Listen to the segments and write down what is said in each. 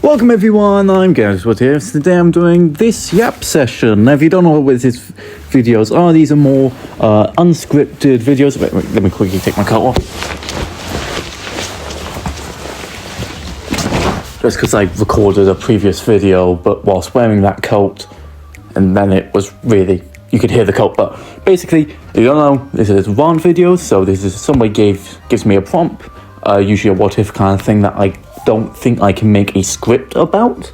Welcome everyone, I'm Gareth here. Today I'm doing this Yap session. Now if you don't know what these videos are, these are more unscripted videos. Wait, let me quickly take my coat off. Just because I recorded a previous video but whilst wearing that coat, and then it was really, you could hear the coat. But basically, if you don't know, this is rant videos, so this is somebody gives me a prompt, usually a what if kind of thing that I don't think I can make a script about,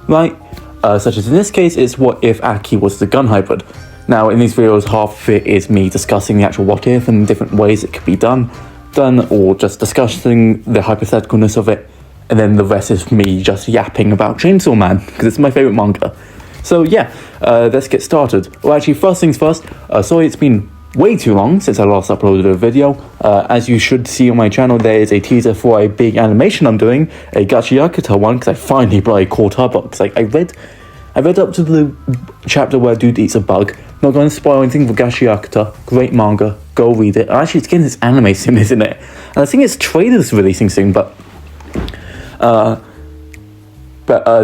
right? Such as in this case, it's what if Aki was the gun hybrid. Now in these videos, half of it is me discussing the actual what if and different ways it could be done, or just discussing the hypotheticalness of it, and then the rest is me just yapping about Chainsaw Man, because it's my favourite manga. So yeah, let's get started. Well, actually, first things first, sorry it's been way too long since I last uploaded a video. As you should see on my channel, there is a teaser for a big animation I'm doing, a Gachiyakuta one, because I finally caught up. Because I read up to the chapter where dude eats a bug. Not going to spoil anything for Gachiyakuta. Great manga, go read it. Actually, it's getting this anime soon, isn't it? And I think its trailer's releasing soon, but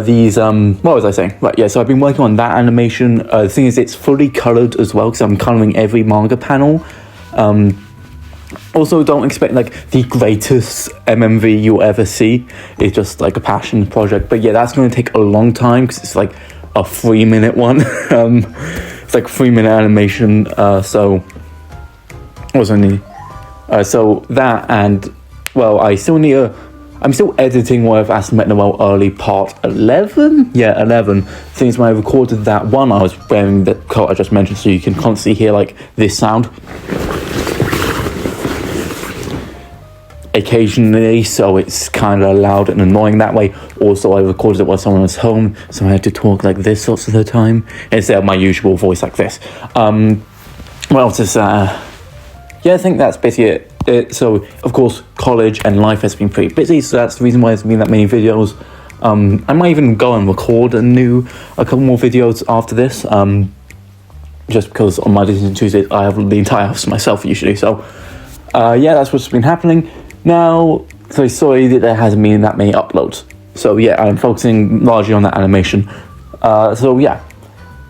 these, what was I saying? Right, yeah, so I've been working on that animation. The thing is, it's fully coloured as well, because I'm colouring every manga panel. Also, don't expect, like, the greatest MMV you'll ever see. It's just, like, a passion project. But yeah, that's going to take a long time, because it's, like, a 3-minute one. It's, like, a 3-minute animation, so... What was I need? So, that and... Well, I still need a... I'm still editing what I've asked Metnowell early part 11? Yeah, 11. Things when I recorded that one, I was wearing the coat I just mentioned, so you can constantly hear, like, this sound. Occasionally, so it's kind of loud and annoying that way. Also, I recorded it while someone was home, so I had to talk like this lots of the time, instead of my usual voice like this. What else is, yeah, I think that's basically it. So, of course, college and life has been pretty busy, so that's the reason why there's been that many videos. I might even go and record a couple more videos after this, just because on Mondays and Tuesdays I have the entire house to myself usually. So, yeah, that's what's been happening. Now, so sorry that there hasn't been that many uploads. So yeah, I'm focusing largely on that animation. So yeah,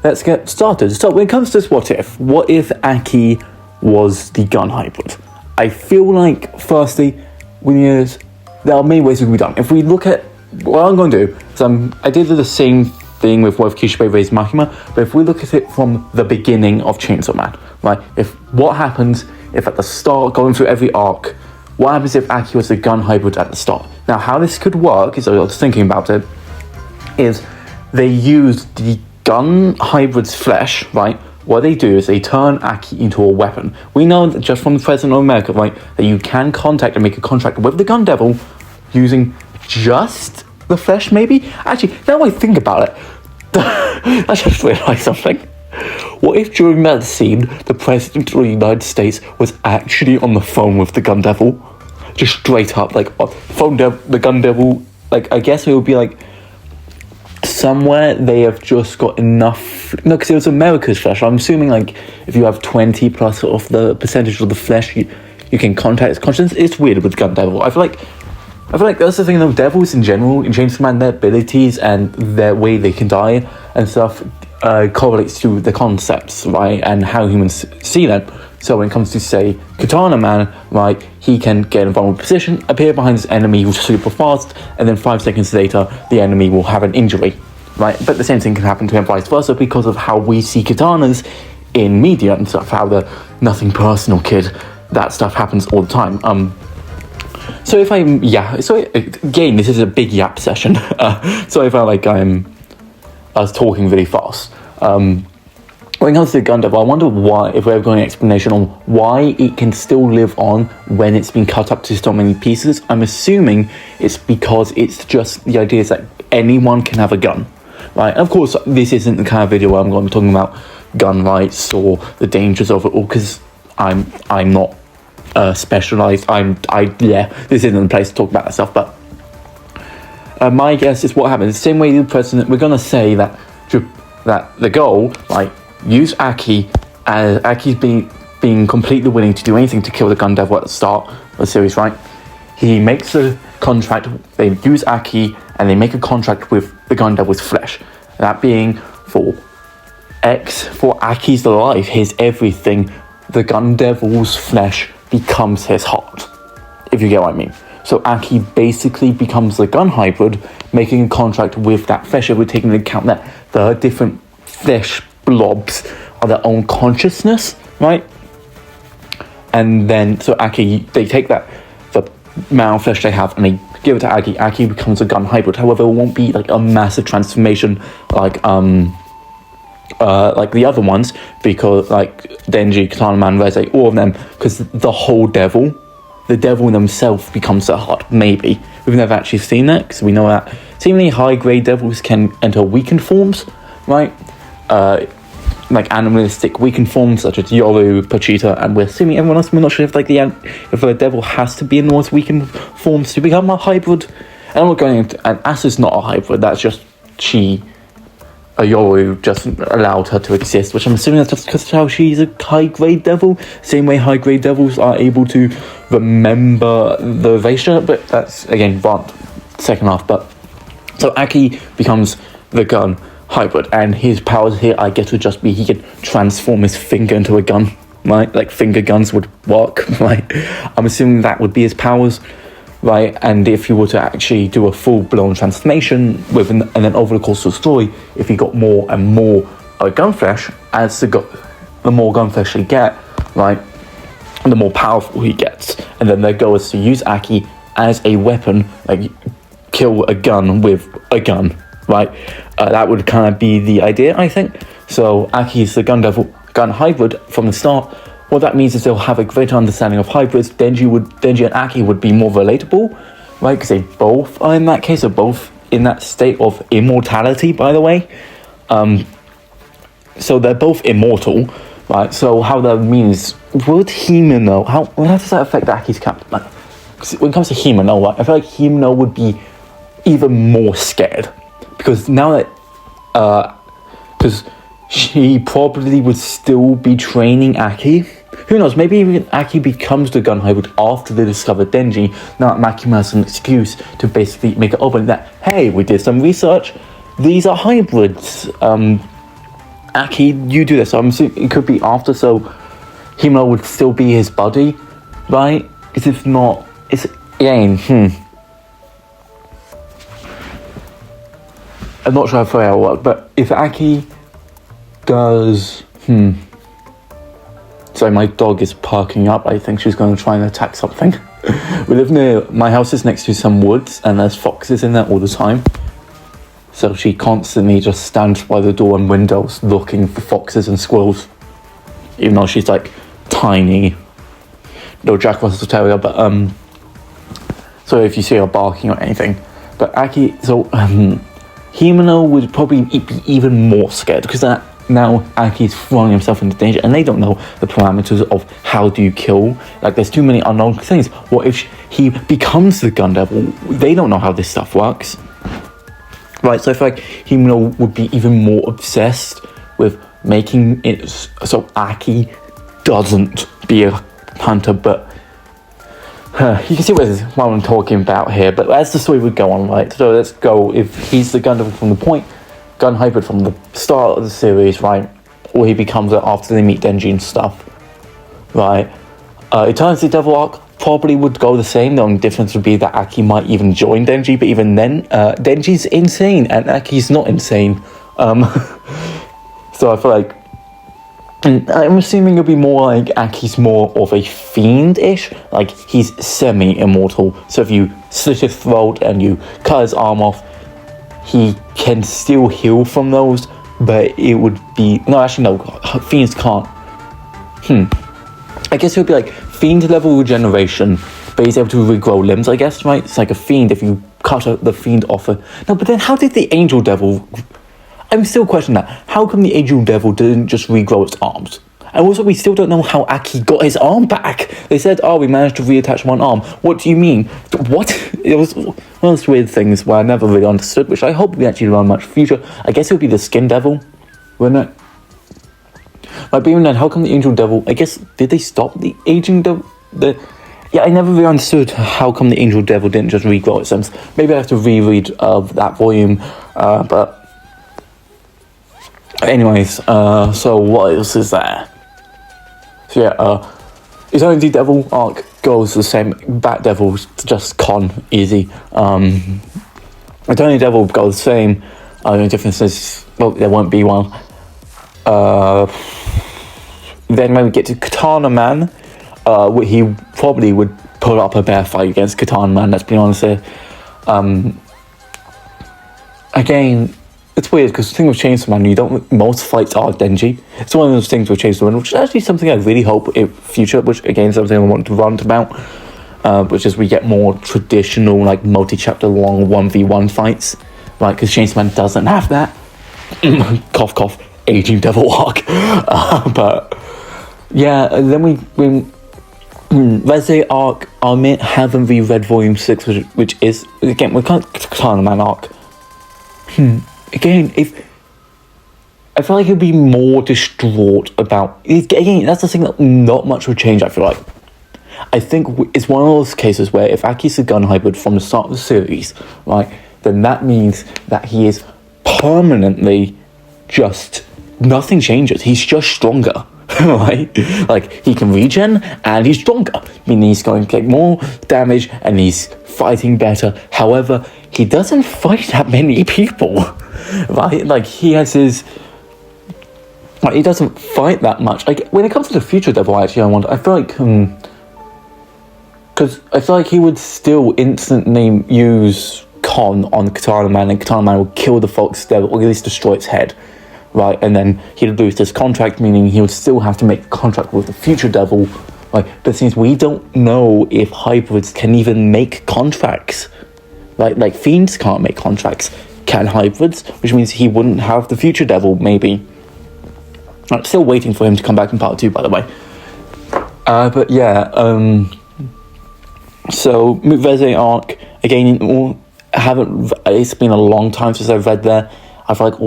let's get started. So when it comes to this what if Aki was the gun hybrid? I feel like, firstly, there are many ways it can be done. If we look at what I'm going to do, so I did the same thing with what if Kishibe raised Makima, but if we look at it from the beginning of Chainsaw Man, right? What happens if at the start, going through every arc, what happens if Aki was the gun hybrid at the start? Now, how this could work, is I was thinking about it, is they use the gun hybrid's flesh, right? What they do is they turn Aki into a weapon. We know that just from the President of America, right, that you can contact and make a contract with the gun devil using just the flesh, maybe? Actually, now I think about it, I just realised something. What if during that scene, the President of the United States was actually on the phone with the gun devil? Just straight up, like, the gun devil, like, I guess it would be like, somewhere they have just got enough, no, because it was America's flesh. I'm assuming, like, if you have 20 plus of the percentage of the flesh, you can contact its conscience. It's weird with Gun Devil. I feel like that's the thing though, devils in general, in Chainsaw Man, their abilities and their way they can die and stuff correlates to the concepts, right, and how humans see them. So when it comes to, say, Katana Man, right, he can get in a vulnerable position, appear behind his enemy super fast, and then 5 seconds later, the enemy will have an injury, right? But the same thing can happen to him vice versa because of how we see katanas in media and stuff, how the nothing personal kid, that stuff happens all the time. So again, this is a big yap session. So I felt like I was talking really fast. When it comes to the gun devil, I wonder why, if we're going an explanation on why it can still live on when it's been cut up to so many pieces. I'm assuming it's because it's just the idea is that anyone can have a gun, right? And of course, this isn't the kind of video where I'm going to be talking about gun rights or the dangers of it all, because I'm not specialized. This isn't the place to talk about that stuff. But my guess is what happens the same way the president. We're going to say that the goal, like, use Aki, as Aki's being completely willing to do anything to kill the gun devil at the start of the series, right? He makes the contract. They use Aki and they make a contract with the Gun Devil's flesh. That being for Aki's life, his everything, the Gun Devil's flesh becomes his heart. If you get what I mean. So Aki basically becomes the gun hybrid, making a contract with that flesh. We're taking into account that the different flesh blobs are their own consciousness, right? And then, so Aki, they take that, the amount of flesh they have, and they give it to Aki. Aki becomes a gun hybrid. However, it won't be like a massive transformation like the other ones, because like Denji, Katana Man, Reze, all of them, because the devil themselves becomes their heart. Maybe we've never actually seen that, because we know that seemingly high-grade devils can enter weakened forms, right? Like animalistic weakened forms such as Yoru, Pachita, and we're assuming everyone else. We're not sure if if the devil has to be in those weakened forms to become a hybrid. And I'm not going into, and Asu's not a hybrid. That's just Yoru just allowed her to exist, which I'm assuming that's just because how she's a high-grade devil. Same way high-grade devils are able to remember the Vaishya, but that's, again, second half. But so Aki becomes the gun hybrid, and his powers here, I guess, would just be he can transform his finger into a gun, right? Like finger guns would work, right? I'm assuming that would be his powers, right? And if you were to actually do a full-blown transformation and then over the course of the story, if he got more and more gun flesh, as the more gun flesh he get, right, the more powerful he gets. And then their goal is to use Aki as a weapon, like kill a gun with a gun, right? That would kind of be the idea, I think. So Aki is the gun hybrid from the start. What that means is they'll have a greater understanding of hybrids. Denji and Aki would be more relatable, right? Because they both are in that case, are both in that state of immortality, by the way. So they're both immortal, right? So how that means, would Himeno, how does that affect Aki's captain? Like, when it comes to Himeno, right, I feel like Himeno would be even more scared. Because now that, because she probably would still be training Aki. Who knows, maybe even Aki becomes the gun hybrid after they discover Denji. Now Makima has an excuse to basically make it open that, hey, we did some research, these are hybrids. Aki, you do this. So I'm assuming it could be after, so Himeno would still be his buddy, right? Because if not, it's, again, I'm not sure how it'll work, but if Aki does... Sorry, my dog is parking up. I think she's going to try and attack something. We live near... My house is next to some woods, and there's foxes in there all the time. So she constantly just stands by the door and windows looking for foxes and squirrels. Even though she's, like, tiny. No Jack Russell Terrier, but, so if you see her barking or anything. But Aki... So, Himeno would probably be even more scared, because now Aki's throwing himself into danger, and they don't know the parameters of how do you kill. Like, there's too many unknown things. What if he becomes the gun devil? They don't know how this stuff works, right? So I feel like Himeno would be even more obsessed with making it so Aki doesn't be a hunter. But you can see what I'm talking about here. But as the story would go on, right? So let's go. If he's the gun devil from the gun hybrid from the start of the series, right? Or he becomes it after they meet Denji and stuff, right? Eternity Devil arc probably would go the same. The only difference would be that Aki might even join Denji, but even then, Denji's insane and Aki's not insane. So I feel like, and I'm assuming it'll be more like Aki's more of a fiend-ish, like he's semi-immortal. So if you slit his throat and you cut his arm off, he can still heal from those, but it would be... No, actually, no. Fiends can't. I guess it would be like Fiend level regeneration, but he's able to regrow limbs, I guess, right? It's like a Fiend if you cut the Fiend off. No, but then how did the Angel Devil... I'm still questioning that. How come the Angel Devil didn't just regrow its arms? And also, we still don't know how Aki got his arm back. They said, oh, we managed to reattach one arm. What do you mean? What? It was one of those weird things where I never really understood, which I hope we actually learn much in the future. I guess it would be the Skin Devil, wouldn't it? Like, but even then, how come the Angel Devil... I guess, did they stop the Aging Devil? The yeah, I never really understood how come the Angel Devil didn't just regrow its limbs. Maybe I have to reread that volume, but anyways, so what else is there? So yeah, Eternity Devil arc goes the same. Bat Devil's just con, easy. Eternity Devil goes the same. The only difference is, well, there won't be one. Then when we get to Katana Man, he probably would put up a bear fight against Katana Man, let's be honest here. Again, it's weird because the thing with Chainsaw Man, most fights are Denji. It's one of those things with Chainsaw Man, which is actually something I really hope in future, which again is something I want to rant about, which is we get more traditional, like multi-chapter long 1v1 fights, right? Because Chainsaw Man doesn't have that. Cough, cough, aging devil arc. But yeah, then we Reze arc, I haven't reread volume 6, which is, again, we can't Katana Man arc. Again, if I feel like he'd be more distraught about, again, that's the thing that not much would change, I feel like. I think it's one of those cases where if Aki's a gun hybrid from the start of the series, right, then that means that he is permanently just, nothing changes, he's just stronger. Right? Like, he can regen and he's stronger, meaning he's going to take more damage and he's fighting better. However, he doesn't fight that many people, right? Like, he has his, like, he doesn't fight that much. Like, when it comes to the Future Devil, actually, I feel like, because I feel like he would still instantly use Con on Katana Man, and Katana Man would kill the Fox Devil, or at least destroy its head. Right, and then he'd lose his contract, meaning he would still have to make a contract with the Future Devil. Right, but since we don't know if hybrids can even make contracts, right, like fiends can't make contracts, can hybrids? Which means he wouldn't have the Future Devil, maybe. I'm still waiting for him to come back in part 2, by the way. But yeah, so Reze arc again. It's been a long time since I've read there. I feel like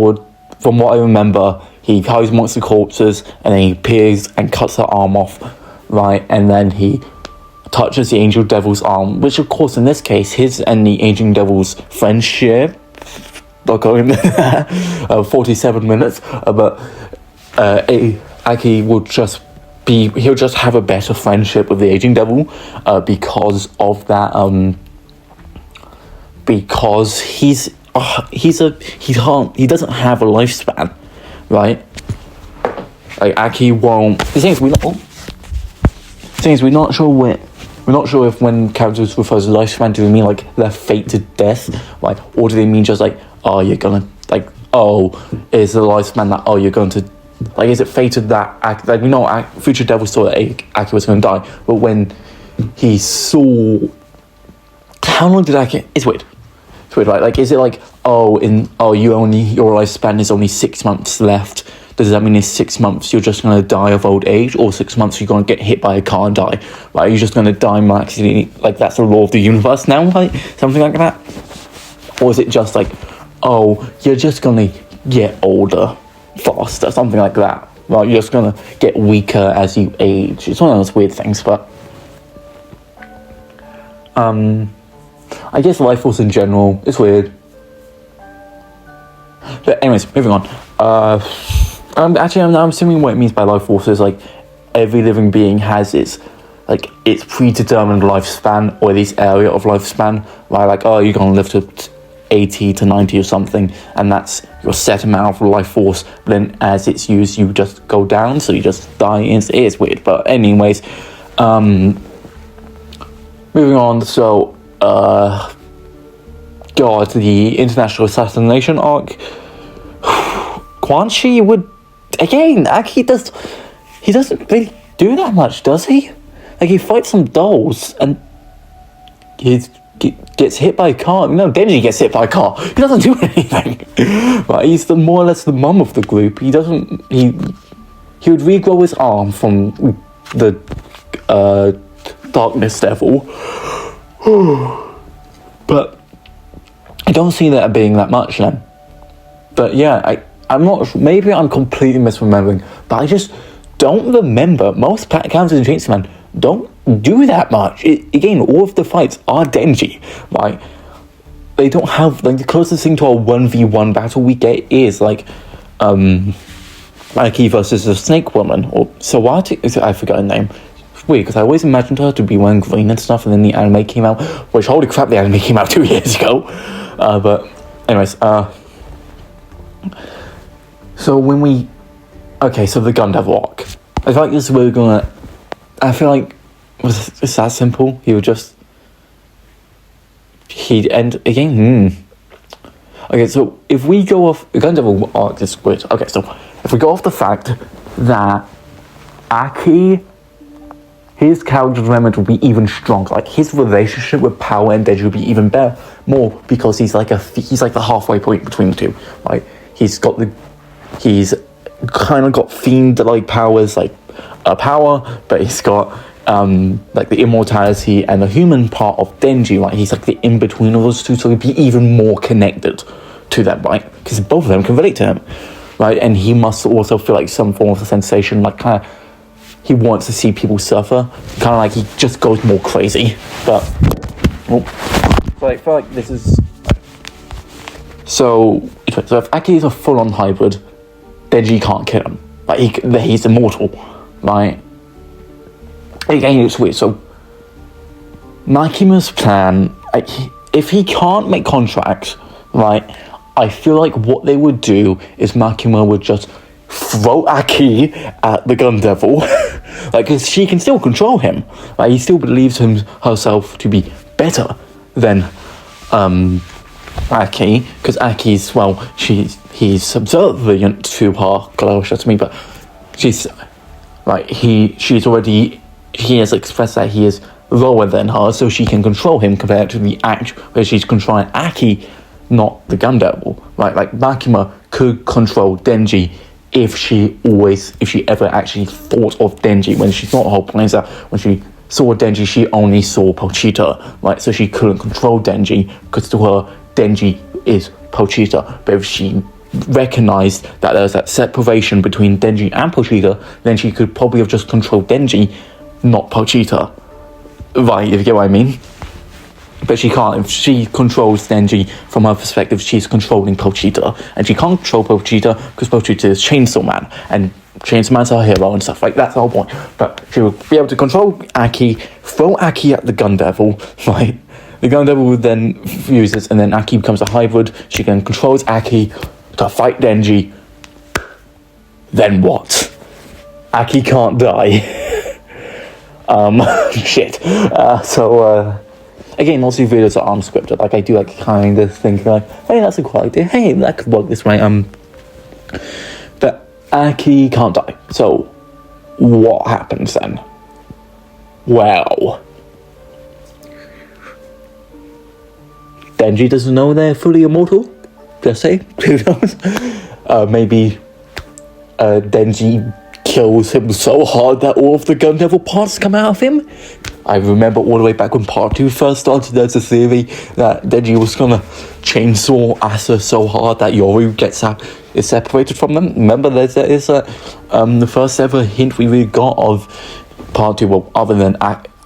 from what I remember, he carries monster corpses and then he appears and cuts their arm off, right? And then he touches the Angel Devil's arm, which of course in this case, his and the Angel Devil's friendship, not going there, 47 minutes, but Aki will just he'll just have a better friendship with the Aging Devil because of that, because he doesn't have a lifespan, right? Like Aki won't. The thing is, we're not sure if when characters refer to lifespan, do they mean like their fate to death, like, or do they mean just like, oh, you're gonna, like, oh, is the lifespan that, oh, you're going to, like, is it fated that, like, we know Future Devil saw that Aki was going to die, but when he saw, how long did Aki? It's weird, right? Like, is it like, your lifespan is only 6 months left? Does that mean in 6 months you're just going to die of old age, or 6 months you're going to get hit by a car and die? Like, you're just going to die maximally, like, that's the law of the universe now, like, something like that? Or is it just like, oh, you're just going to get older faster, something like that? Well, you're just going to get weaker as you age. It's one of those weird things, but I guess life force in general is weird. But anyways, moving on. I'm assuming what it means by life force is like every living being has its predetermined lifespan, or this area of lifespan, right? Like, oh, you're gonna live to 80 to 90 or something, and that's your set amount of life force. But then as it's used, you just go down, so you just die. It is weird, but anyways, moving on. So, the International Assassination arc. Quan Chi would, again, he doesn't really do that much, does he? Like, he fights some dolls and he gets hit by a car. No, Denji gets hit by a car. He doesn't do anything. Right, he's more or less the mum of the group. He would regrow his arm from the Darkness Devil. But I don't see that being that much then. But yeah, I'm not, maybe I'm completely misremembering, but I just don't remember most characters in Chainsaw Man don't do that much. Again, all of the fights are Denji, right? They don't have, like, the closest thing to a 1v1 battle we get is, like, Aki versus the Snake Woman, or Sawati, I forgot her name. It's weird, because I always imagined her to be wearing green and stuff, and then the anime came out, which, holy crap, the anime came out 2 years ago. But, anyways, so when we, okay, so the Gun Devil arc. I feel like this is where we're gonna, I feel like, it's that simple. He'd end again. Okay, so if we go off, the Gun Devil arc is weird. Okay, so if we go off the fact that Aki, his character development will be even stronger. Like, his relationship with Power and Denji will be even better, more because he's like the halfway point between the two. Like, he's kind of got fiend like powers, like a power, but he's got like the immortality and the human part of Denji, right? He's like the in-between of those two, so he'd be even more connected to them, right? Because both of them can relate to him, right? And he must also feel like some form of a sensation, like kind of, he wants to see people suffer, kind of like he just goes more crazy. But, so I feel like this is, so if Aki is a full-on hybrid, Denji can't kill him. Like, he's immortal, right? Again, it's weird. So, Makima's plan, like, if he can't make contracts, right, I feel like what they would do is Makima would just throw Aki at the Gun Devil, like, because she can still control him. Like, he still believes herself to be better than Aki, because Aki's, well, he's subservient to her, closer to me, but she's, like, he has expressed that he is lower than her, so she can control him compared to the act where she's controlling Aki, not the Gun Devil. Right, like, Makima could control Denji if she ever actually thought of Denji, when she's not, the whole point is that when she saw Denji, she only saw Pochita, right? So she couldn't control Denji, because to her, Denji is Pochita. But if she recognized that there's that separation between Denji and Pochita, then she could probably have just controlled Denji, not Pochita. Right, if you get what I mean? But she can't. If she controls Denji, from her perspective, she's controlling Pochita. And she can't control Pochita because Pochita is Chainsaw Man. And Chainsaw Man's her hero and stuff. Like, that's the whole point. But she will be able to control Aki, throw Aki at the Gun Devil, right? The Gun Devil would then fuse it, and then Aki becomes a hybrid. She then controls Aki to fight Denji. Then what? Aki can't die. Shit. Again, most of the videos are unscripted. Like, I do, like, kind of think, like, hey, that's a cool idea. Hey, that could work this way. But Aki can't die. So, what happens then? Well, Denji doesn't know they're fully immortal. Just say, who knows? Maybe Denji kills him so hard that all of the Gun Devil parts come out of him. I remember all the way back when Part 2 first started, there's a theory that Denji was gonna chainsaw Asa so hard that Yoru is separated from them. Remember, there is the first ever hint we really got of Part 2, well, other than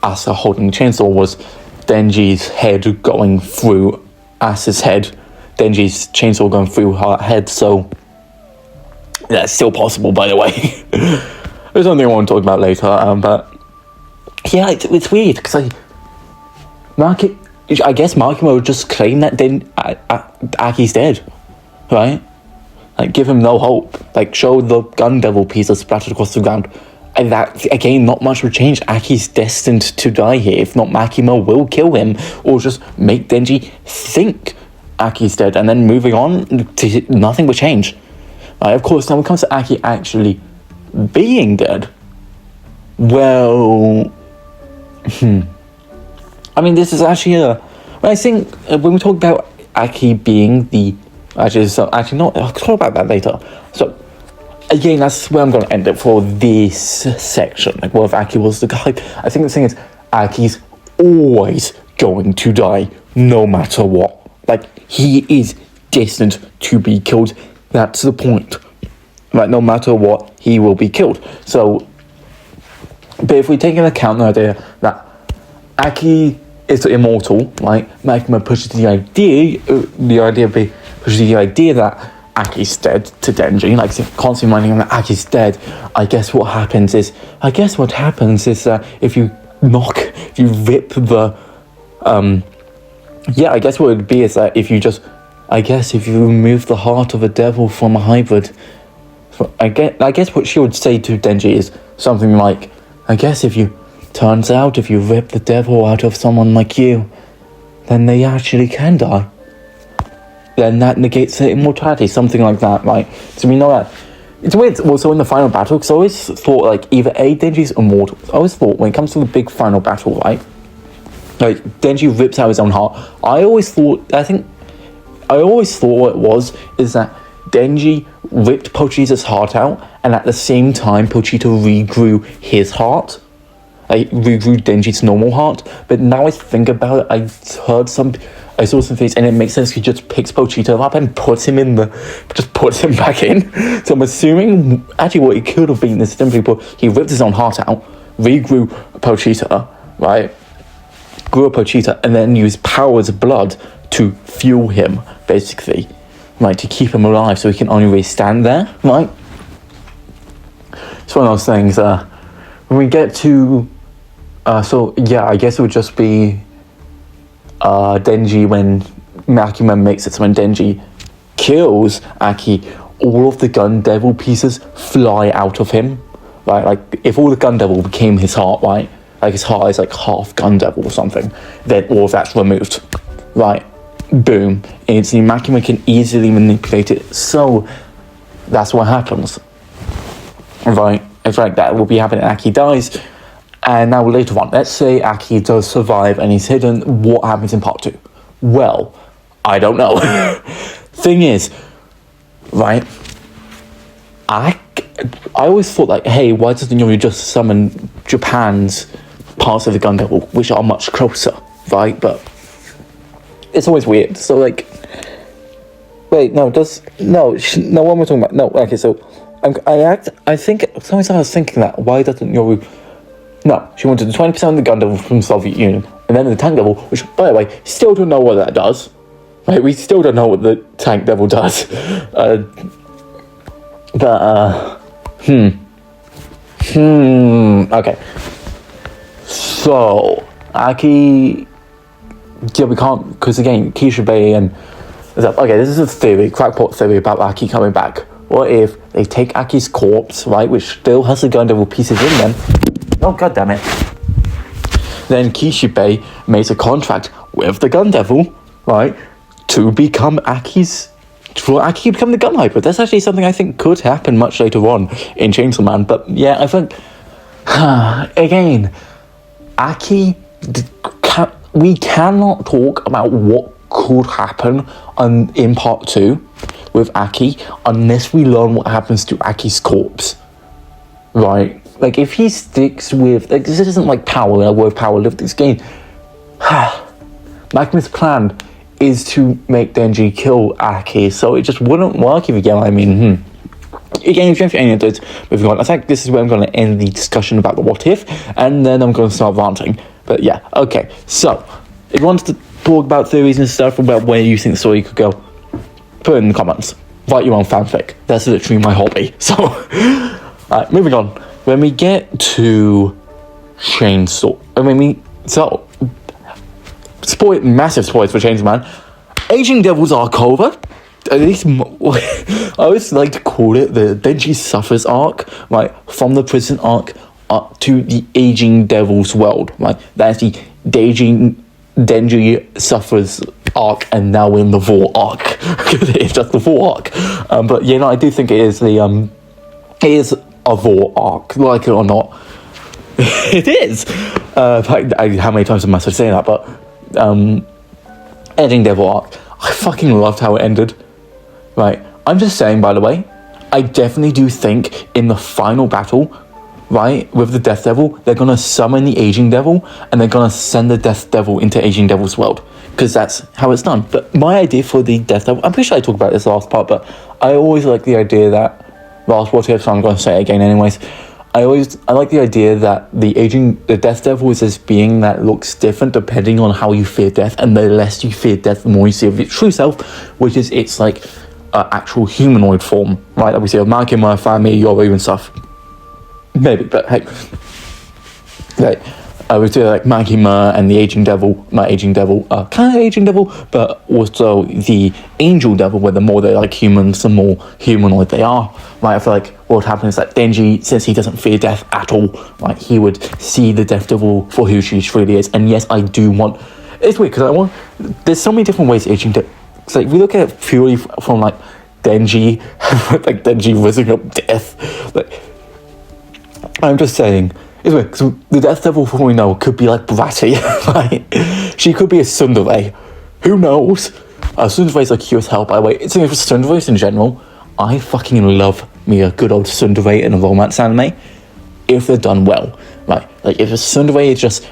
Asa holding the chainsaw, was Denji's head going through Asa's head. Denji's chainsaw going through her head, so that's still possible, by the way. There's something I want to talk about later, but yeah, it's weird, because I guess Makima would just claim that Aki's dead, right? Like, give him no hope. Like, show the Gun Devil pieces splattered across the ground. And that, again, not much would change. Aki's destined to die here. If not, Makima will kill him, or just make Denji think Aki's dead, and then moving on, nothing will change. Of course, now when it comes to Aki actually being dead, well, I mean, this is actually I think when we talk about Aki being the, actually not, I'll talk about that later. So, again, that's where I'm going to end it for this section. Like, what if Aki was the guy? I think the thing is, Aki's always going to die, no matter what. Like, he is destined to be killed. That's the point. Like, no matter what, he will be killed. So, But if we take into account the idea that Aki is immortal, right? Makima pushes the idea that Aki's dead to Denji, like constantly reminding him that Aki's dead. I guess what happens is that if you rip the, I guess what it would be is that if you remove the heart of a devil from a hybrid, I guess what she would say to Denji is something like, if you rip the devil out of someone like you, then they actually can die. Then that negates their immortality, something like that, right? So we know that. It's weird also in the final battle, because I always thought, like, either Denji's immortal. I always thought when it comes to the big final battle, right? Like, Denji rips out his own heart. I always thought what it was is that Denji ripped Pochita's heart out, and at the same time, Pochita regrew his heart. Like, regrew Denji's normal heart. But now I think about it, I saw some things, and it makes sense. He just picks Pochita up and puts him back in. So I'm assuming, actually, what he could have been is simply he ripped his own heart out, regrew Pochita, right? Grew a Pochita, and then used Power's blood to fuel him, basically, right, to keep him alive, so he can only really stand there, right? It's one of those things. When we get to, I guess it would just be Denji when Makima makes it. So when Denji kills Aki, all of the Gun Devil pieces fly out of him, right? Like, if all the Gun Devil became his heart, right? Like, his heart is like half Gun Devil or something, then all of that's removed, right? Boom. Instantly, Makima can easily manipulate it, so that's what happens, right? It's like that will be happening. Aki dies, and now later on, let's say Aki does survive and he's hidden. What happens in part 2? Well, I don't know. Thing is, right, I always thought, like, hey, why doesn't Yuri just summon Japan's parts of the Gun Devil, which are much closer, right? But it's always weird. So, like, wait, no, what am I talking about? No, okay, so I think sometimes I was thinking that why doesn't Yoru? No, she wanted 20% of the Gun Devil from the Soviet Union, and then the Tank Devil, which, by the way, still don't know what that does. Right, we still don't know what the Tank Devil does. Okay. So, Aki, yeah, we can't, because again, Kishibe and, okay, this is a theory, crackpot theory about Aki coming back. What if they take Aki's corpse, right, which still has the Gun Devil pieces in them? Oh, god damn it. Then Kishibe makes a contract with the Gun Devil, right, to become for Aki to become the Gun Hybrid. That's actually something I think could happen much later on in Chainsaw Man. But yeah, I think, again, Aki, we cannot talk about what could happen in part 2 with Aki unless we learn what happens to Aki's corpse, right? Like, if he sticks with, like, this isn't like Power, where Power lived this game. Makima's plan is to make Denji kill Aki, so it just wouldn't work if you get what I mean. Again, if you have any of those moving on, I think this is where I'm going to end the discussion about the what if, and then I'm going to start ranting. But yeah, okay, so if you want to talk about theories and stuff about where you think the story could go, put it in the comments. Write your own fanfic. That's literally my hobby. So, alright, moving on. When we get to Chainsaw, massive spoilers for Chainsaw Man. Aging Devil's arc over. At least, I always like to call it the Denji Suffers arc, right? From the prison arc up to the Aging Devil's world, right? That's the Denji Suffers arc, and now we're in the Vor arc. It's just the Vor arc. But yeah, no, I do think it is it is a Vor arc, like it or not. It is. How many times am I supposed to say that? But Aging Devil arc, I fucking loved how it ended. Right, I'm just saying, by the way, I definitely do think in the final battle, right, with the Death Devil, they're gonna summon the Aging Devil, and they're gonna send the Death Devil into Aging Devil's world, because that's how it's done. But my idea for the Death Devil, I'm pretty sure I talked about this last part, but I always like the idea that, well, what if, so I'm gonna say it again anyways, I like the idea that the Death Devil is this being that looks different depending on how you fear death, and the less you fear death, the more you see of its true self, which is its like actual humanoid form, right? That we see of Makima, Fami, Yoru and stuff. Maybe, but hey, right. I would say like Makima and the Aging Devil, kind of Aging Devil, but also the Angel Devil, where the more they're like humans, the more humanoid they are. Right, I feel like what would happen is that Denji, since he doesn't fear death at all, like he would see the Death Devil for who she truly is. And yes, I do want. It's weird because there's so many different ways Aging Devil. So like, we look at it purely from like Denji, like Denji rising up death. Like, I'm just saying. It's weird, because the Death Devil, for all we know, could be like Bratty, right? She could be a tsundere. Who knows? Tsundere's like cute as hell, by the way. It's for tsunderes in general. I fucking love me a good old tsundere in a romance anime, if they're done well. Right? Like, if a tsundere is just,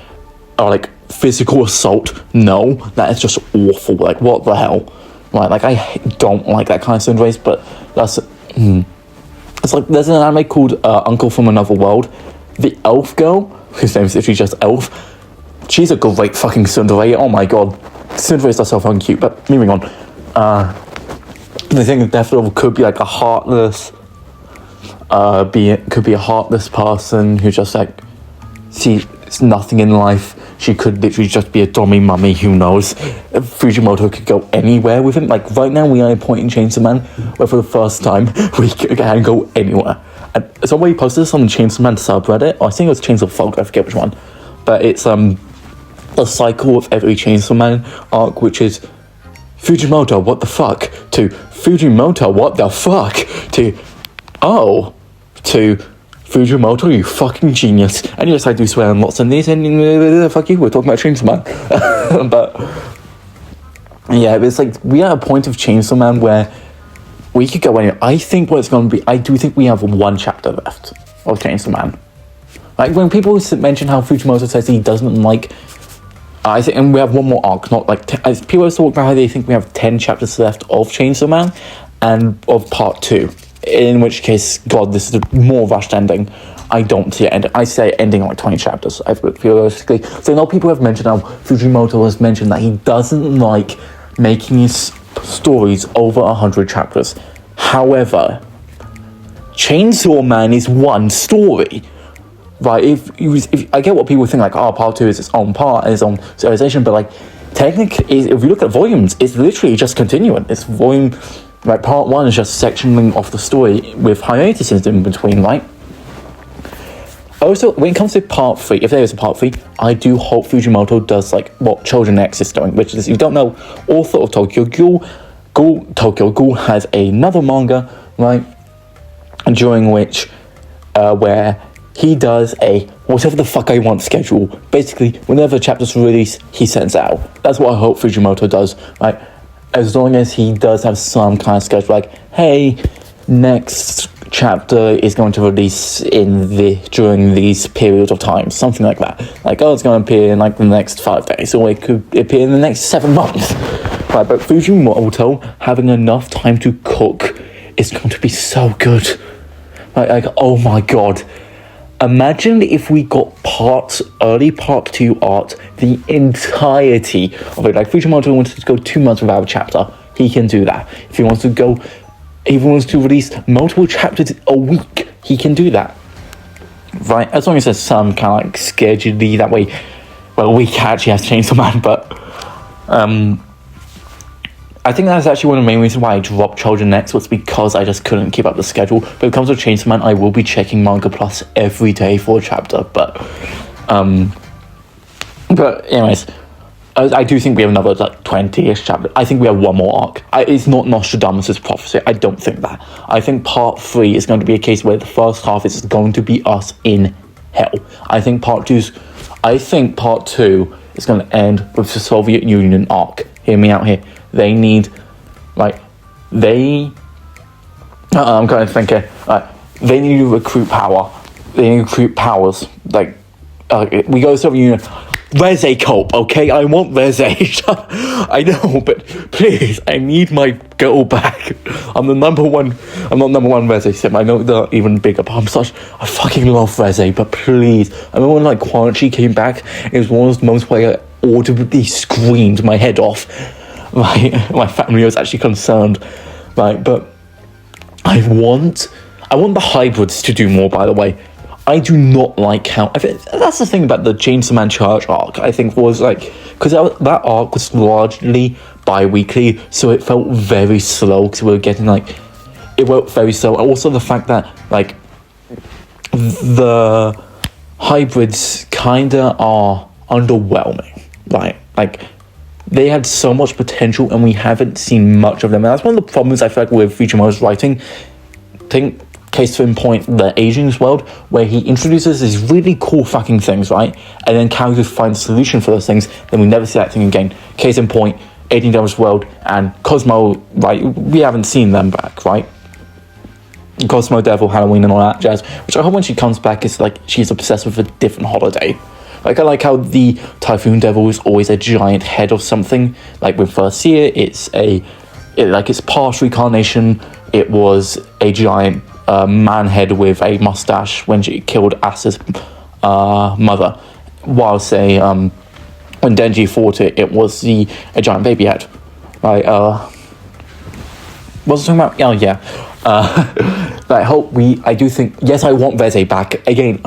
like, physical assault, no, that is just awful. Like, what the hell? Right? Like, I don't like that kind of tsunderes, but that's... It's like, there's an anime called Uncle from Another World. The elf girl, whose name is literally just Elf, she's a great fucking tsundere. Oh my god. Tsunderes are so fucking cute, but moving on. The thing with Death Devil could be like a heartless, could be a heartless person who just like sees nothing in life. She could literally just be a dummy mummy, who knows. Fujimoto could go anywhere with him. Like, right now we are at a point in Chainsaw Man where for the first time we can go anywhere. And somebody posted this on the Chainsaw Man subreddit, or I think it was Chainsaw Folk, I forget which one. But it's a cycle of every Chainsaw Man arc, which is Fujimoto, what the fuck? To Fujimoto, what the fuck? To Fujimoto, you fucking genius. And yes, I do swear on lots of these, and fuck you, we're talking about Chainsaw Man. But yeah, it's like, we are at a point of Chainsaw Man where we could go anywhere. I think what it's going to be, I do think we have one chapter left of Chainsaw Man. Like, when people mention how Fujimoto says he doesn't like, I think, and we have one more arc, not like, people always talk about how they think we have 10 chapters left of Chainsaw Man, and of part 2. In which case, God, this is a more rushed ending. I don't see it ending. I say ending like 20 chapters, I feel realistically. So I know people have mentioned how Fujimoto has mentioned that he doesn't like making his stories over 100 chapters. However, Chainsaw Man is one story. Right, if I get what people think, like, oh, part 2 is its own part, its own serialization, but like, technically, if you look at volumes, it's literally just continuing. It's volume, like, part 1 is just sectioning off the story with hiatuses in between, right? Also, when it comes to part 3, if there is a part 3, I do hope Fujimoto does, like, what Children X is doing, which is, if you don't know, author of Tokyo Ghoul has another manga, right, during which, where he does a whatever the fuck I want schedule. Basically, whenever chapters release, he sends it out. That's what I hope Fujimoto does, right? As long as he does have some kind of schedule, like, hey, next chapter is going to release during these periods of time, something like that. Like, oh, it's going to appear in like the next 5 days, or it could appear in the next 7 months. Right, but Fujimoto having enough time to cook is going to be so good. Like, oh my god. Imagine if we got early part 2 art, the entirety of it. Like, Fujimoto wanted to go 2 months without a chapter, he can do that. If he wants to release multiple chapters a week, he can do that. Right? As long as there's some kind of like schedule that way. Well, we can actually have Chainsaw Man, but I think that's actually one of the main reasons why I dropped Children X, was because I just couldn't keep up the schedule. But when it comes to Chainsaw Man, I will be checking Manga Plus every day for a chapter. But anyways, I do think we have another like 20-ish chapter. I think we have one more arc. It's not Nostradamus' prophecy. I don't think that. I think part 3 is going to be a case where the first half is going to be us in hell. I think part 2 is going to end with the Soviet Union arc. Hear me out here. They need, like, I'm kind of thinking, they need to recruit power. They need to recruit powers. Like, we go to the Soviet Union. Reze cope, okay? I want Reze. I know, but please, I need my girl back. I'm not number one Reze sim. I know they're even bigger, but I fucking love Reze, but please. I remember when like Quanchi came back, it was one of those moments where I audibly screamed my head off. My family was actually concerned. Right, but I want the hybrids to do more, by the way. I do not like how... that's the thing about the Chainsaw Man Church arc, I think, was like... Because that arc was largely bi-weekly, so it felt very slow, because we were getting, like... It felt very slow. Also, the fact that, like... The hybrids kinda are underwhelming, right? Like, they had so much potential, and we haven't seen much of them. And that's one of the problems I feel like with Fujimoto's writing. Case in point, the Asians world, where he introduces these really cool fucking things, right? And then characters find a solution for those things, then we never see that thing again. Case in point, 18 Devils World and Cosmo, right? We haven't seen them back, right? Cosmo, Devil, Halloween, and all that jazz. Which I hope when she comes back, it's like she's obsessed with a different holiday. Like, I like how the Typhoon Devil is always a giant head of something. Like, with first see it, it's past reincarnation. It was a giant man head with a mustache when she killed Asa's mother. While when Denji fought it, it was a giant baby head. Right? What was I talking about? Oh yeah. I do think, yes, I want Reze back again.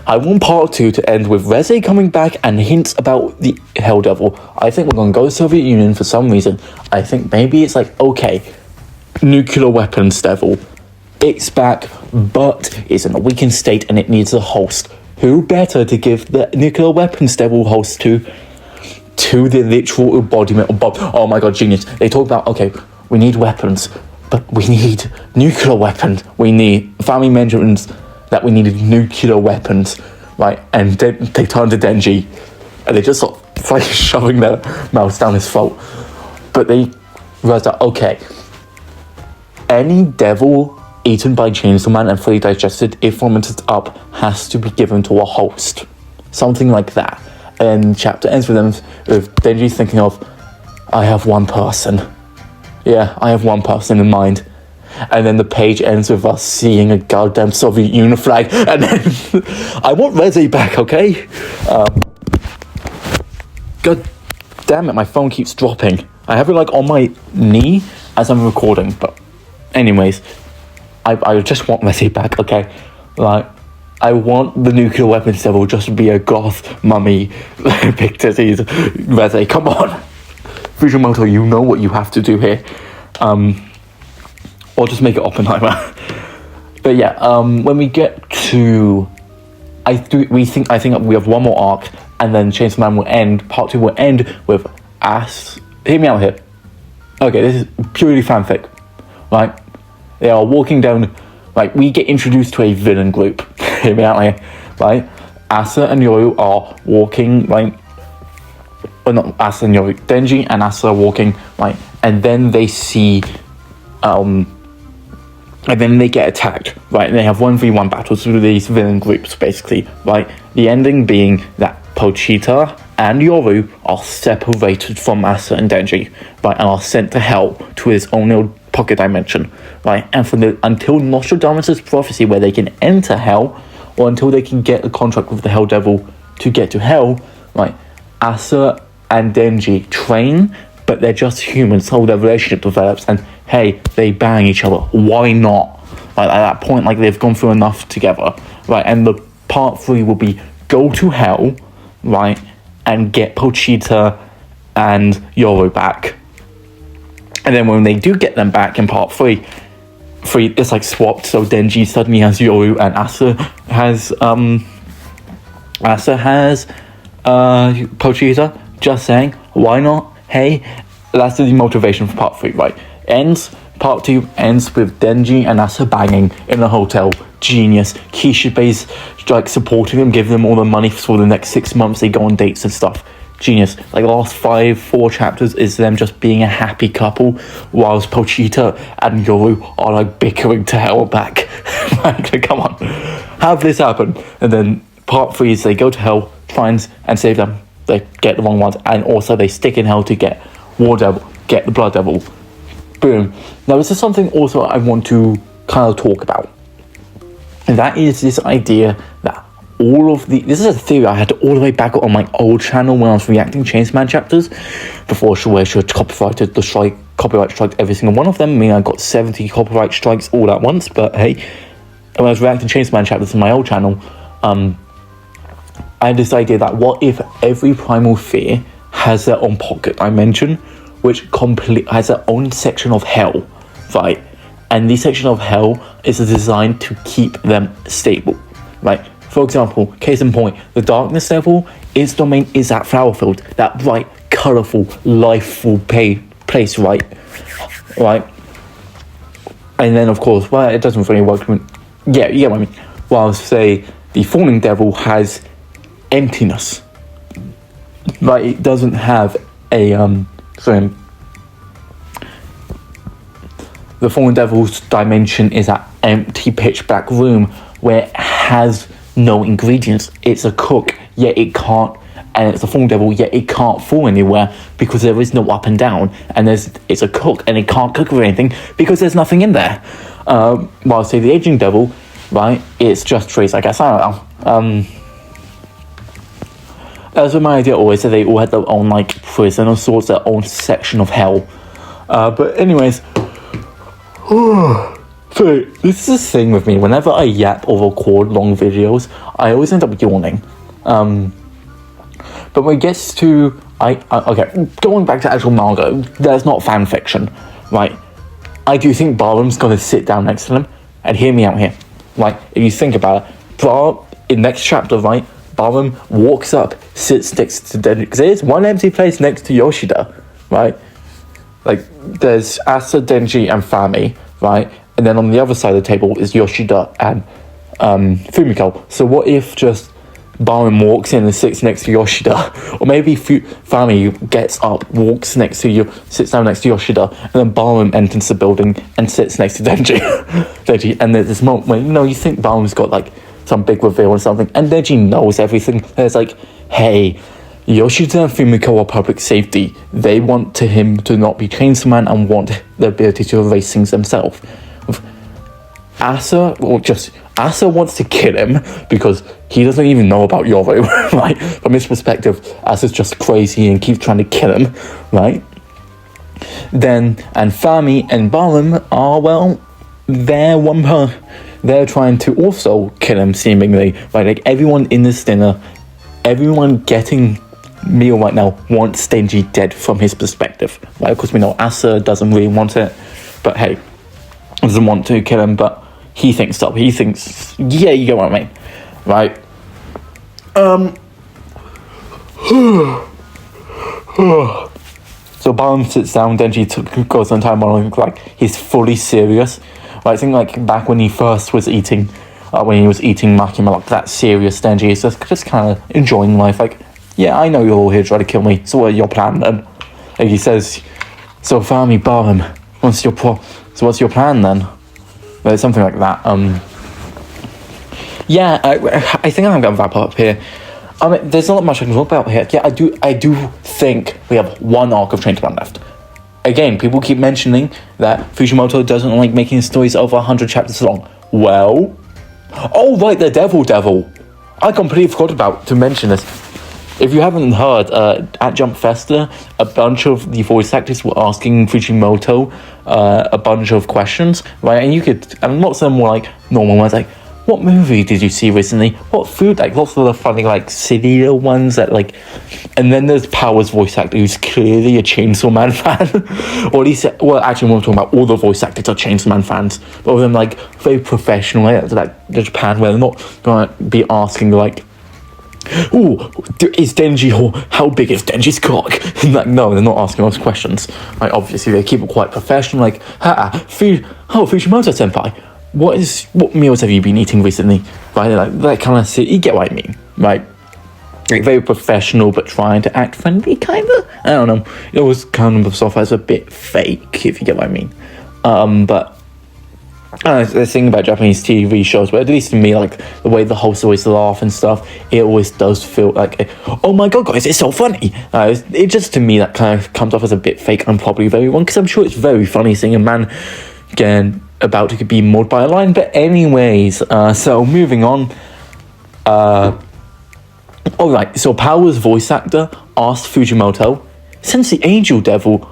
I want part 2 to end with Reze coming back and hints about the Hell Devil. I think we're gonna go to Soviet Union for some reason. I think maybe it's like, okay, nuclear weapons devil, it's back, but it's in a weakened state and it needs a host. Who better to give the nuclear weapons devil host to the literal embodiment of Bob? Oh my god, genius. They talk about, okay, we need weapons, but we need nuclear weapons. We need family mentions that we needed nuclear weapons, right? And they turn to Denji and they just sort of like shoving their mouths down his throat. But they realize that, okay, any devil eaten by Chainsaw Man and fully digested, if fermented up, has to be given to a host. Something like that. And chapter ends with Denji thinking of, I have one person. Yeah, I have one person in mind. And then the page ends with us seeing a goddamn Soviet Union flag. And then, I want Reze back, okay? God damn it, my phone keeps dropping. I have it like on my knee as I'm recording, but anyways, I just want Reze back, okay? Like, I want the nuclear weapons devil just to be a goth mummy big titties Reze. Come on, Fujimoto, you know what you have to do here. Or just make it Oppenheimer. But yeah, when we get to, I think we have one more arc, and then Chainsaw Man will end. Part 2 will end with hear me out here. Okay, this is purely fanfic, right? They are walking down, like, we get introduced to a villain group. Hear me out here, right? Asa and Yoru are walking, right? Well, not Asa and Yoru. Denji and Asa are walking, right? And then they see, and then they get attacked, right? And they have 1v1 battles with these villain groups, basically, right? The ending being that Pochita and Yoru are separated from Asa and Denji, right? And are sent to hell, to his own little pocket dimension, right? And until Nostradamus' prophecy, where they can enter hell, or until they can get a contract with the Hell Devil to get to hell, right? Asa and Denji train, but they're just humans, so their relationship develops, and hey, they bang each other. Why not? Like, at that point, like, they've gone through enough together, right? And the part 3 will be go to hell, right? And get Pochita and Yoru back. And then when they do get them back in part 3, it's like swapped, so Denji suddenly has Yoru and Asa has Pochita. Just saying, why not? Hey, that's the motivation for part 3, right? Part 2 ends with Denji and Asa banging in a hotel. Genius. Kishibe's like supporting them, giving them all the money for the next 6 months. They go on dates and stuff. Genius. Like, the last 4 chapters is them just being a happy couple, whilst Pochita and Yoru are like bickering to hell back. Like, come on, have this happen. And then part 3 is they go to hell, finds and save them. They get the wrong ones, and also they stick in hell to get War Devil, get the Blood Devil. Boom. Now this is something also I want to kind of talk about. And that is this idea that this is a theory I had all the way back on my old channel when I was reacting Chainsaw chapters, before Shueisha copyright striked every single one of them. I mean, I got 70 copyright strikes all at once, but hey, when I was reacting Chainsaw chapters on my old channel, I had this idea that what if every Primal Fear has their own pocket dimension, which has their own section of hell, right? And this section of hell is designed to keep them stable, right? For example, case in point, the Darkness Devil, its domain is that flower field, that bright, colourful, lifeful place, right? And then, of course, well, it doesn't really work. Yeah, you get what I mean. While, say, the Falling Devil has emptiness, right? It doesn't have a, the Fallen Devil's dimension is that empty, pitch black room where it has no ingredients. It's a cook, yet it can't, and it's a Fallen Devil, yet it can't fall anywhere because there is no up and down. And it's a cook, and it can't cook with anything because there's nothing in there. While say the Aging Devil, right? It's just trees, I guess. I don't know. That's what my idea always, that they all had their own like prison of sorts, their own section of hell. But anyways. So, this is the thing with me. Whenever I yap or record long videos, I always end up yawning. But when it gets to... okay, going back to actual manga, there's not fan fiction, right? I do think Barham's gonna sit down next to them, and hear me out here, right? If you think about it, in next chapter, right, Barham walks up, sits next to Denji, because there's one empty place next to Yoshida, right? Like, there's Asa, Denji, and Fami, right? And then on the other side of the table is Yoshida and Fumiko. So what if just Barham walks in and sits next to Yoshida? Or maybe Fami gets up, sits down next to Yoshida, and then Barham enters the building and sits next to Denji. And there's this moment where, you think Barham's got, like, some big reveal or something, and Denji knows everything. And it's like, hey... Yoshida and Fumiko are public safety. They want him to not be Chainsaw Man and want the ability to erase things themselves. Asa wants to kill him because he doesn't even know about Yoru, right? From his perspective, Asa's just crazy and keeps trying to kill him, right? And Fami and Barham are, well, they're trying to also kill him, seemingly, right? Like, everyone in this dinner, everyone getting meal right now wants Denji dead from his perspective, right? Of course, we know Asa doesn't really want it, but hey, doesn't want to kill him, but he thinks so. He thinks, yeah, you get what I mean, right? So Barham sits down, Denji goes on time monologue, like, he's fully serious, right? I think, like, back when he first was eating, Makima, like, that serious Denji is just kind of enjoying life, like, yeah, I know you're all here trying to kill me, so what's your plan then? And he says, so Fami, Barham, what's your plan then? Well, something like that. Yeah, I think I'm going to wrap up here. There's not much I can talk about here. Yeah, I do think we have one arc of Chainsaw Man left. Again, people keep mentioning that Fujimoto doesn't like making stories over 100 chapters long. Well... Oh, right, the Devil. I completely forgot to mention this. If you haven't heard, at Jump Festa, a bunch of the voice actors were asking Fujimoto a bunch of questions, right? And lots of them were like normal ones, like, what movie did you see recently? What food? Like, lots of the funny, like, silly ones that, like... And then there's Power's voice actor, who's clearly a Chainsaw Man fan. Or at least... Well, actually, we're talking about all the voice actors are Chainsaw Man fans. But with them, like, very professional, like Japan, where they're not going to be asking, like... Ooh, is Denji... How big is Denji's cock? Like, no, they're not asking those questions. Like, obviously, they keep it quite professional, like... Fujimoto-senpai... What meals have you been eating recently? Right, like that kind of you get what I mean, right? Like, very professional, but trying to act friendly, kind of. I don't know. It was kind of stuff as a bit fake, if you get what I mean. But the thing about Japanese TV shows, but at least to me, like the way the hosts always laugh and stuff, it always does feel like, oh my god, guys, it's so funny. It just, to me, that kind of comes off as a bit fake and probably very wrong, because I'm sure it's very funny seeing a man getting about to be mauled by a lion. But anyways, so moving on. Alright, so Power's voice actor asked Fujimoto, since the angel devil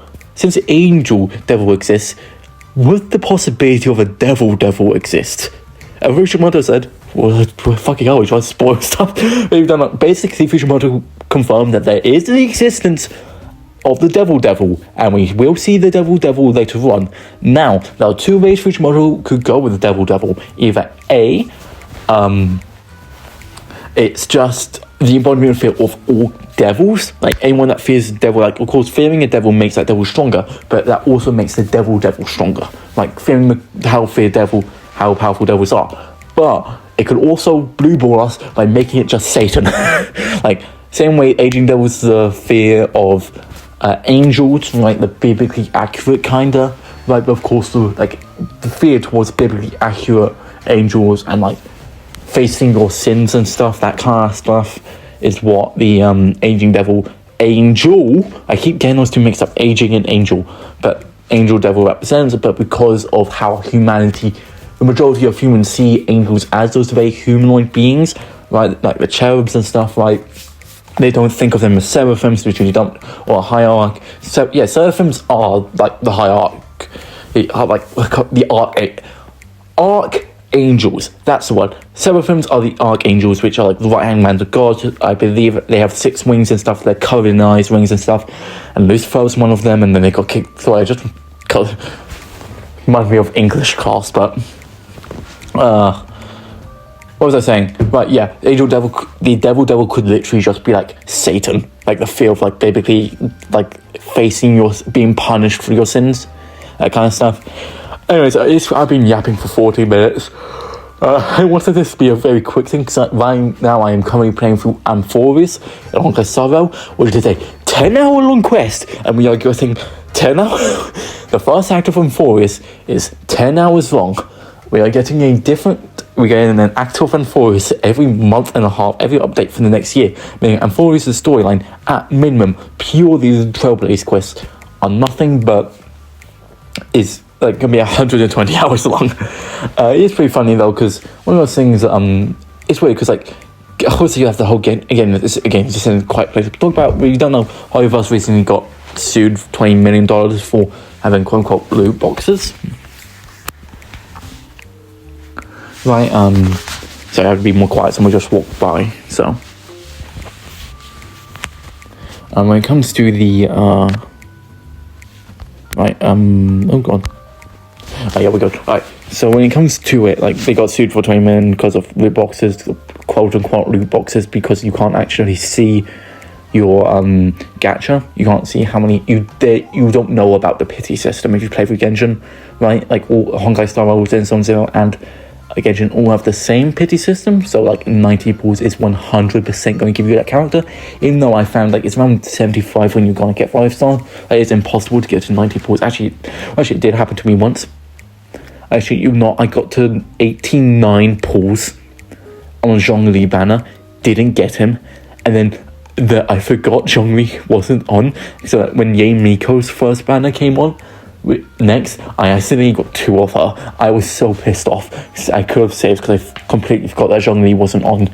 exists, would the possibility of a devil exist? And Fujimoto said, well, fucking hell, we're trying to spoil stuff. We've done that. Basically, Fujimoto confirmed that there is the existence of the devil, and we will see the devil later on. Now, there are two ways Fujimoto could go with the devil. Either A, it's just the embodiment feel of all devils, like anyone that fears the devil. Like, of course, fearing a devil makes that devil stronger, but that also makes the devil stronger. Like, fearing how powerful devils are. But it could also blue ball us by making it just Satan. Like, same way aging devils the fear of angels, like the biblically accurate kinda. Like, of course, the fear towards biblically accurate angels and like facing your sins and stuff, that kind of stuff, is what the aging devil angel, I keep getting those two mixed up, aging and angel, but angel devil represents it. But because of how humanity, the majority of humans see angels as those very humanoid beings, right, like the cherubs and stuff, like they don't think of them as seraphims, which you don't, or a hierarch. So yeah, seraphims are like the hierarch, the archangels, that's the word. Seraphims are the archangels, which are like the right-hand man of God. I believe they have 6 wings and stuff. They're covered in eyes, wings and stuff. And Lucifer was one of them, and then they got kicked. So I just reminds me of English class, but what was I saying? Right, yeah, the devil could literally just be like Satan, like the fear of like basically like facing being punished for your sins, that kind of stuff. Anyways, I've been yapping for 40 minutes. I wanted this to be a very quick thing, because right now I am currently playing through Amphoris, Honkai Star Rail, which is a 10-hour long quest, and we are getting 10 hours. The first act of Amphoris is 10 hours long. We're getting an act of Amphoris every month and a half, every update for the next year, meaning Amphoris' storyline, at minimum, purely the Trailblaze quests, are nothing but is like gonna be 120 hours long. It's pretty funny though, because one of those things, it's weird because like obviously you have the whole game this just isn't quite place to talk about. We don't know how us recently got sued for $20 million for having quote unquote loot boxes. Right, so I have to be more quiet, someone just walked by. So when it comes to the oh god. Oh, yeah, we go. Right. So when it comes to it, like they got sued for $20 million because of loot boxes, quote unquote loot boxes, because you can't actually see your gacha. You can't see how many you don't know about the pity system if you play through Genshin, right? Like all Honkai Star Rail, Zone Zero, and Genshin all have the same pity system. So like 90 pulls is 100% going to give you that character, even though I found like it's around 75 when you're going to get 5-star. Like, it's impossible to get to 90 pulls. Actually it did happen to me once. Actually, I got to 89 pulls on Zhongli banner, didn't get him, and then I forgot Zhongli wasn't on, so that when Ye Miko's first banner came on, next, I accidentally got 2 of her. I was so pissed off. I could have saved because I completely forgot that Zhongli wasn't on.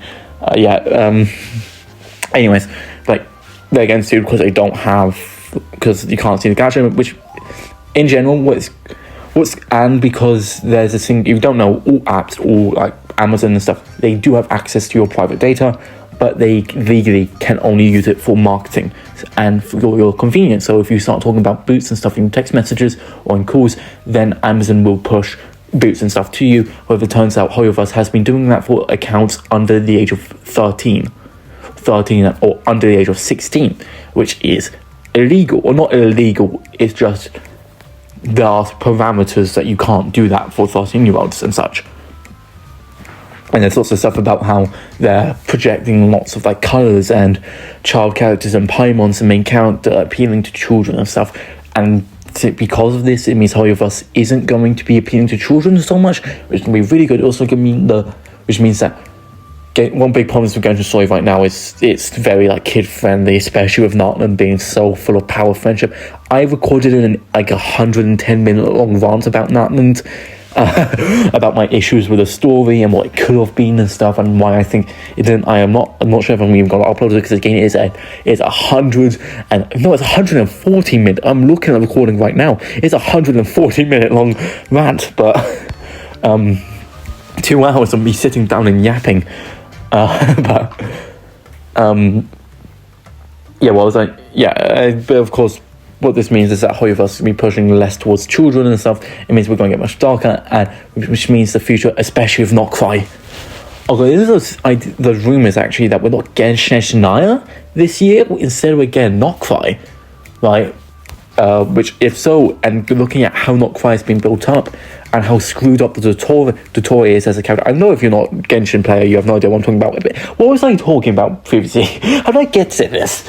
Anyways, like, they're getting sued because they don't have, because you can't see the gacha, which, in general, and because there's this thing, you don't know, all apps, all like Amazon and stuff, they do have access to your private data, but they legally can only use it for marketing and for your convenience. So if you start talking about boots and stuff in text messages or in calls, then Amazon will push boots and stuff to you. However, it turns out Hoyoverse has been doing that for accounts under the age of 13 or under the age of 16, which is illegal, or not illegal, it's just there are parameters that you can't do that for 13-year-olds and such. And there's lots of stuff about how they're projecting lots of like colours and child characters and Paimons and main character appealing to children and stuff. And because of this, it means Hoy of Us isn't going to be appealing to children so much, which can be really good. Also, which means that one big problem with Genshin Story right now is it's very like kid friendly, especially with Nartland being so full of power friendship. I recorded an 110-minute long rant about Nartland, about my issues with the story and what it could have been and stuff, and why I think it didn't. I'm not sure if I'm even gonna upload it, because again, it's 140 minute. I'm looking at the recording right now. It's 140-minute long rant, but 2 hours of me sitting down and yapping. But of course, what this means is that Hoy of Us is going to be pushing less towards children and stuff. It means we're going to get much darker, and which means the future, especially with Not Cry. Okay, the rumours actually that we're not getting Shinaya this year. Instead, we're getting Not Cry, right? Which, if so, and looking at how Not Cry has been built up and how screwed up the Dottore is as a character. I know if you're not a Genshin player, you have no idea what I'm talking about. But what was I talking about previously? How did I get to this?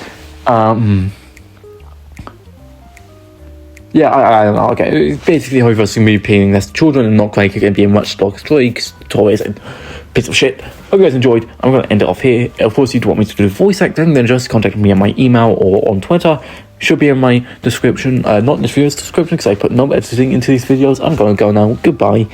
Yeah, I don't know. Okay, basically, Hoy of Us is going to be appealing less to children, and Not Cry is going to be a much darker story, because Dottore is a piece of shit. Hope you guys enjoyed. I'm going to end it off here. Of course, if you want me to do voice acting, then just contact me on my email or on Twitter. Should be in my description, not in this video's description, because I put no editing into these videos. I'm going to go now. Goodbye.